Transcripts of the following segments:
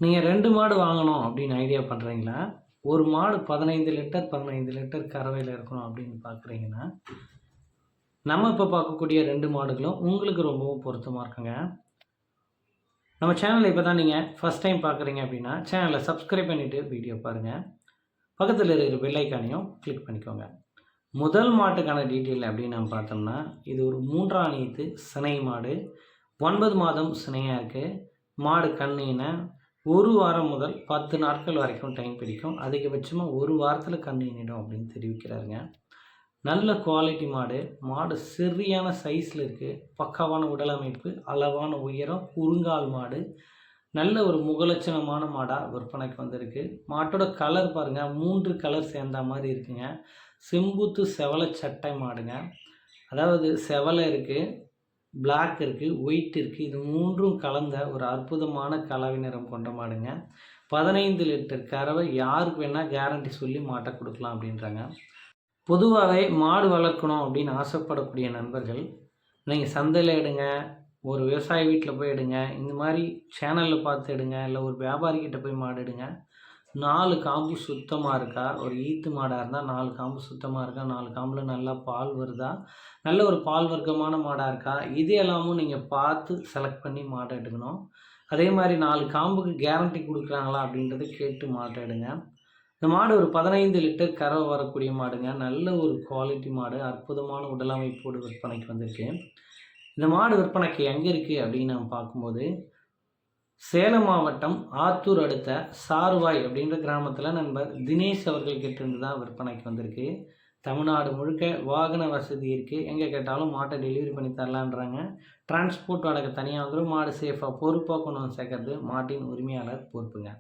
நீங்கள் 2 மாடு வாங்கணும் அப்படின்னு ஐடியா பண்ணுறீங்களா? ஒரு மாடு 15 லிட்டர் 15 லிட்டர் கறவையில் இருக்கணும் அப்படின்னு பார்க்குறீங்கன்னா, நம்ம இப்போ பார்க்கக்கூடிய 2 மாடுகளும் உங்களுக்கு ரொம்பவும் பொருத்தமாக இருக்குங்க. நம்ம சேனலை இப்போ தான் நீங்கள் ஃபஸ்ட் டைம் பார்க்குறீங்க அப்படின்னா, சேனலை சப்ஸ்கிரைப் பண்ணிவிட்டு வீடியோ பாருங்கள். பக்கத்தில் இருக்கிற பெல் ஐக்கானையும் கிளிக் பண்ணிக்கோங்க. முதல் மாட்டுக்கான டீட்டெயில் அப்படின்னு நம்ம பார்த்தோம்னா, இது ஒரு 3ஆம் ஈத்து சினை மாடு. 9 மாதம் சினையாக இருக்குது. மாடு கன்னின 1 வாரம் முதல் 10 நாட்கள் வரைக்கும் டைம் பிடிக்கும். அதிகபட்சமாக 1 வாரத்தில் கன்னிடும் அப்படின்னு தெரிவிக்கிறாருங்க. நல்ல குவாலிட்டி மாடு. மாடு சரியான சைஸில் இருக்குது. பக்காவான உடல் அமைப்பு, அளவான உயரம், குறுங்கால் மாடு. நல்ல ஒரு முகலட்சணமான மாடாக விற்பனைக்கு வந்திருக்கு. மாட்டோட கலர் பாருங்கள், 3 கலர் சேர்ந்த மாதிரி இருக்குங்க. செம்பூத்து செவலை சட்டை மாடுங்க. அதாவது செவலை இருக்குது, பிளாக் இருக்குது, ஒயிட் இருக்குது. இது 3ம் கலந்த ஒரு அற்புதமான கலவை நிறம் கொண்ட மாடுங்க. 15 லிட்டர் கறவை. யாருக்கு வேணால் கேரண்டி சொல்லி மாட்டை கொடுக்கலாம் அப்படின்றாங்க. பொதுவாகவே மாடு வளர்க்கணும் அப்படின்னு ஆசைப்படக்கூடிய நண்பர்கள், நீங்கள் சந்தையில் எடுங்க, ஒரு விவசாய வீட்டில் போய் எடுங்க, இந்த மாதிரி சேனலில் பார்த்து எடுங்க, இல்லை ஒரு வியாபாரிக்கிட்ட போய் மாடு எடுங்க. 4 காம்பு சுத்தமாக இருக்கா, ஒரு ஈத்து மாடாக இருந்தால் 4 காம்பு சுத்தமாக இருக்கா, 4 காம்பில் நல்லா பால் வருதா, நல்ல ஒரு பால் வர்க்கமான மாடாக இருக்கா, இது எல்லாமும் நீங்கள் பார்த்து செலக்ட் பண்ணி மாட்டை எடுக்கணும். அதே மாதிரி 4 காம்புக்கு கேரண்டி கொடுக்குறாங்களா அப்படின்றத கேட்டு மாட்டை எடுங்க. இந்த மாடு ஒரு 15 லிட்டர் கறவை வரக்கூடிய மாடுங்க. நல்ல ஒரு குவாலிட்டி மாடு, அற்புதமான உடல் அமைப்போடு விற்பனைக்கு வந்திருக்கு. இந்த மாடு விற்பனைக்கு எங்கே இருக்குது அப்படின்னு நம்ம பார்க்கும்போது, சேலம் மாவட்டம் ஆத்தூர் அடுத்த சாருவாய் அப்படின்ற கிராமத்தில் நண்பர் தினேஷ் அவர்கள் கிட்டேருந்து தான் விற்பனைக்கு வந்திருக்கு. தமிழ்நாடு முழுக்க வாகன வசதி இருக்குது. எங்கே கேட்டாலும் மாட்டை டெலிவரி பண்ணி தரலான்றாங்க. டிரான்ஸ்போர்ட் வாடகை தனியாக வந்துடும். மாடு சேஃபாக பொறுப்பாக கொண்டு வந்து சேர்க்கறது மாட்டின் உரிமையாளர் பொறுப்புங்க.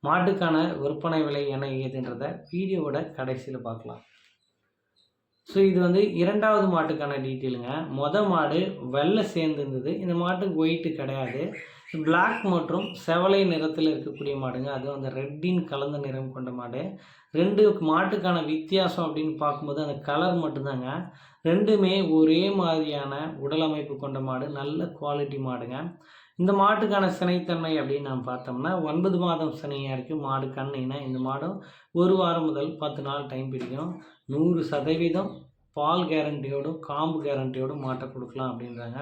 மாட்டுக்கான விற்பனை விலை என்ன ஏதுன்றதை வீடியோவோட கடைசியில் பார்க்கலாம். ஸோ இது வந்து 2வது மாட்டுக்கான டீட்டெயிலுங்க. மாடு வெள்ளை சேர்ந்துருந்தது. இந்த மாட்டுக்கு ஒயிட்டு கிடையாது. பிளாக் மற்றும் செவலை நிறத்தில் இருக்கக்கூடிய மாடுங்க. அதுவும் அந்த ரெட்டின் கலந்த நிறம் கொண்ட மாடு. 2 மாட்டுக்கான வித்தியாசம் அப்படின்னு பார்க்கும்போது அந்த கலர் மட்டும்தாங்க. 2மே ஒரே மாதிரியான உடல் அமைப்பு கொண்ட மாடு. நல்ல குவாலிட்டி மாடுங்க. இந்த மாட்டுக்கான சினைத்தன்மை அப்படின்னு நம்ம பார்த்தோம்னா 9 மாதம் சினையாக இருக்குது. மாடு கன்னினா இந்த மாடும் 1 வாரம் முதல் 10 நாள் டைம் பிடிக்கும். 100% பால் கேரண்டியோடும் காம்பு கேரண்டியோடும் மாட்டை கொடுக்கலாம் அப்படின்றாங்க.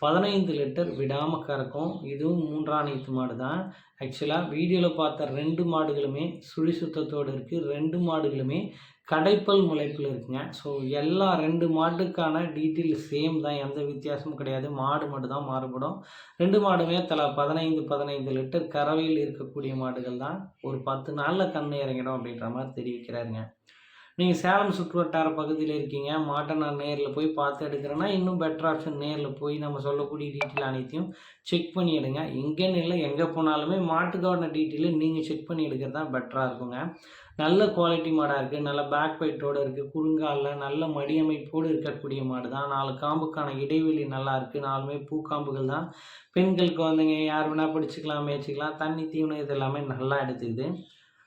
15 லிட்டர் விடாமல் கறக்கும். இதுவும் 3ஆம் ஈத்து மாடு தான். ஆக்சுவலாக வீடியோவில் பார்த்த 2 மாடுகளுமே சுழி சுத்தத்தோடு இருக்குது. 2 மாடுகளுமே கடைப்பல் முளைப்பில் இருக்குங்க. ஸோ எல்லா 2 மாட்டுக்கான டீட்டெயில் சேம் தான், எந்த வித்தியாசமும் கிடையாது. மாடு மட்டும் தான் மாறுபடும். 2 மாடுமே தலா 15 லிட்டர் கறவையில் இருக்கக்கூடிய மாடுகள் தான். ஒரு 10 நாளில் கன்று இறங்கிடும் அப்படின்ற மாதிரி தெரிவிக்கிறாருங்க. நீங்கள் சேலம் சுற்றுவட்டார பகுதியில் இருக்கீங்க, மாட்டை நான் நேரில் போய் பார்த்து எடுக்கிறேன்னா இன்னும் பெட்டர் ஆப்ஷன். நேரில் போய் நம்ம சொல்லக்கூடிய டீட்டெயில் அனைத்தையும் செக் பண்ணி எடுங்க. எங்கேன்னு இல்லை, எங்கே போனாலுமே மாட்டுக்கான டீட்டெயிலை நீங்கள் செக் பண்ணி எடுக்கிறது தான் பெட்டராக இருக்குங்க. நல்ல குவாலிட்டி மாடாக இருக்குது. நல்ல பேக் பைட்டோடு இருக்குது. குறுங்காலில் நல்ல மடியமைப்போடு இருக்கக்கூடிய மாடு தான். 4 காம்புக்கான இடைவெளி நல்லா இருக்குது. 4மே பூக்காம்புகள் தான். பெண்கள் குழந்தைங்க யார் வேணால் பிடிச்சிக்கலாம், மேய்ச்சிக்கலாம். தண்ணி தீவனம் இது எல்லாமே நல்லா எடுத்துக்குது.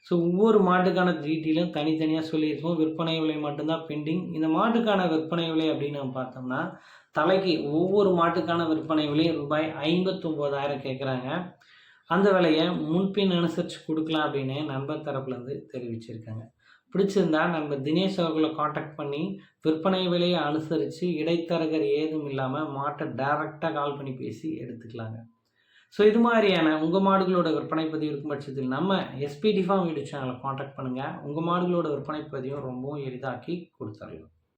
ஸோ ஒவ்வொரு மாட்டுக்கான டீட்டெயிலும் தனித்தனியாக சொல்லியிருக்கோம். விற்பனை விலை மட்டும்தான் பெண்டிங். இந்த மாட்டுக்கான விற்பனை விலை அப்படின்னு நம்ம பார்த்தோம்னா, தலைக்கு ஒவ்வொரு மாட்டுக்கான விற்பனை விலை ரூபாய் 59,000 கேட்குறாங்க. அந்த விலையை முன்பின் அனுசரித்து கொடுக்கலாம் அப்படின்னு நண்பர் தரப்புலேருந்து தெரிவிச்சிருக்காங்க. பிடிச்சிருந்தா நண்பர் தினேஷ் அவர்களை காண்டாக்ட் பண்ணி விற்பனை விலையை அனுசரித்து இடைத்தரகர் ஏதும் இல்லாமல் மாட்டை டைரெக்டாக கால் பண்ணி பேசி எடுத்துக்கலாங்க. ஸோ இது மாதிரியான உங்கள் மாடுகளோட விற்பனை பதிவு இருக்கும் பட்சத்தில் நம்ம எஸ்பிடி ஃபார்ம் யூடியூப் சேனலை காண்டாக்ட் பண்ணுங்கள். உங்கள் மாடுகளோட விற்பனை பதிவும் ரொம்பவும் எளிதாக்கி கொடுத்துடலாம்.